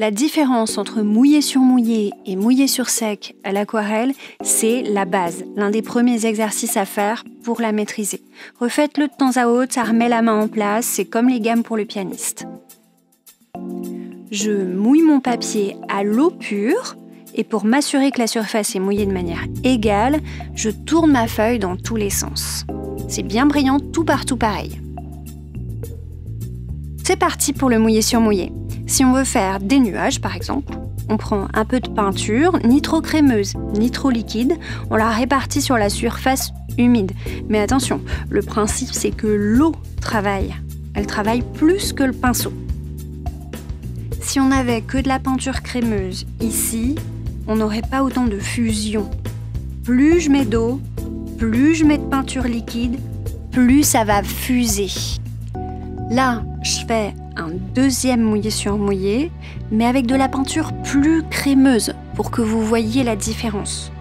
La différence entre mouiller sur mouillé et mouiller sur sec à l'aquarelle, c'est la base, l'un des premiers exercices à faire pour la maîtriser. Refaites-le de temps à autre, ça remet la main en place, c'est comme les gammes pour le pianiste. Je mouille mon papier à l'eau pure et pour m'assurer que la surface est mouillée de manière égale, je tourne ma feuille dans tous les sens. C'est bien brillant tout partout pareil. C'est parti pour le mouiller sur mouillé. Si on veut faire des nuages, par exemple, on prend un peu de peinture, ni trop crémeuse, ni trop liquide, on la répartit sur la surface humide. Mais attention, le principe c'est que l'eau travaille. Elle travaille plus que le pinceau. Si on n'avait que de la peinture crémeuse ici, on n'aurait pas autant de fusion. Plus je mets d'eau, plus je mets de peinture liquide, plus ça va fuser. Là, je fais un deuxième mouillé sur mouillé, mais avec de la peinture plus crémeuse pour que vous voyiez la différence.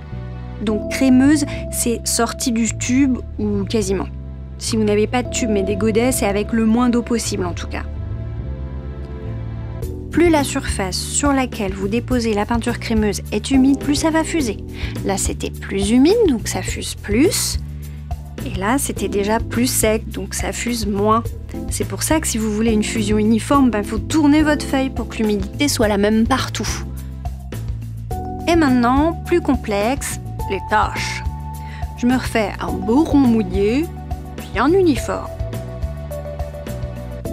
Donc crémeuse, c'est sorti du tube ou quasiment. Si vous n'avez pas de tube mais des godets, c'est avec le moins d'eau possible en tout cas. Plus la surface sur laquelle vous déposez la peinture crémeuse est humide, plus ça va fuser. Là, c'était plus humide, donc ça fuse plus. Et là, c'était déjà plus sec, donc ça fuse moins. C'est pour ça que si vous voulez une fusion uniforme, il faut tourner votre feuille pour que l'humidité soit la même partout. Et maintenant, plus complexe, les taches. Je me refais un beau rond mouillé, bien uniforme.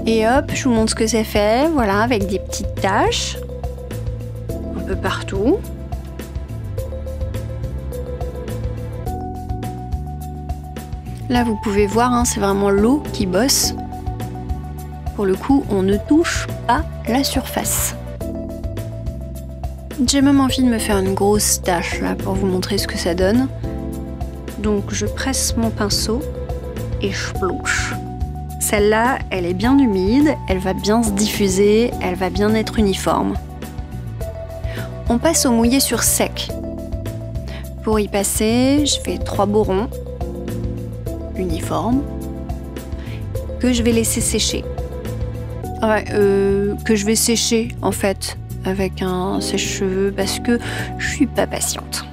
Et hop, je vous montre ce que c'est fait, voilà, avec des petites taches, un peu partout. Là, vous pouvez voir, c'est vraiment l'eau qui bosse. Pour le coup, on ne touche pas la surface. J'ai même envie de me faire une grosse tache là pour vous montrer ce que ça donne. Donc, je presse mon pinceau et je plouche. Celle-là, elle est bien humide, elle va bien se diffuser, elle va bien être uniforme. On passe au mouillé sur sec. Pour y passer, je fais 3 beaux ronds uniformes que je vais laisser sécher. Que je vais sécher en fait avec un sèche-cheveux parce que je suis pas patiente.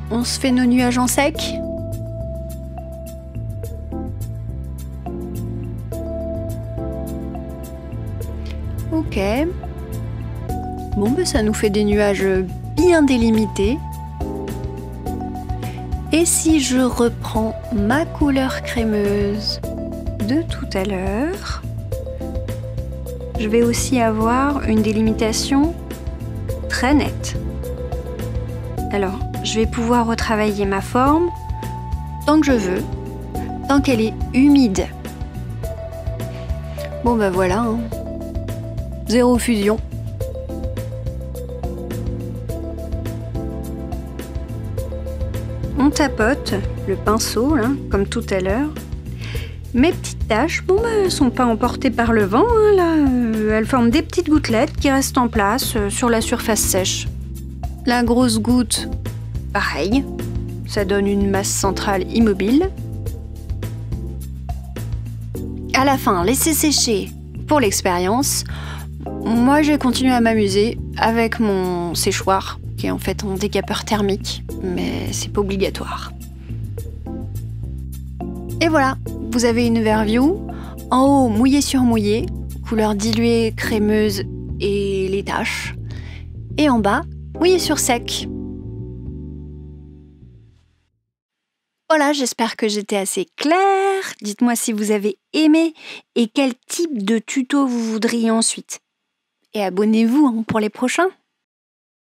On se fait nos nuages en sec. Ok. Bon, ça nous fait des nuages bien délimités. Et si je reprends ma couleur crémeuse de tout à l'heure, je vais aussi avoir une délimitation très nette. Alors, je vais pouvoir retravailler ma forme tant que je veux, tant qu'elle est humide. Bon voilà, zéro fusion. On tapote le pinceau, là, comme tout à l'heure. Mes petites taches, elles sont pas emportées par le vent, là. Elles forment des petites gouttelettes qui restent en place sur la surface sèche. La grosse goutte, pareil. Ça donne une masse centrale immobile. À la fin, laissez sécher pour l'expérience. Moi, je vais continuer à m'amuser avec mon séchoir, qui est en fait un décapeur thermique, mais c'est pas obligatoire. Et voilà, vous avez une overview. En haut, mouillé sur mouillé, couleur diluée, crémeuse et les taches. Et en bas, mouillé sur sec. Voilà, j'espère que j'étais assez claire. Dites-moi si vous avez aimé et quel type de tuto vous voudriez ensuite. Et abonnez-vous pour les prochains.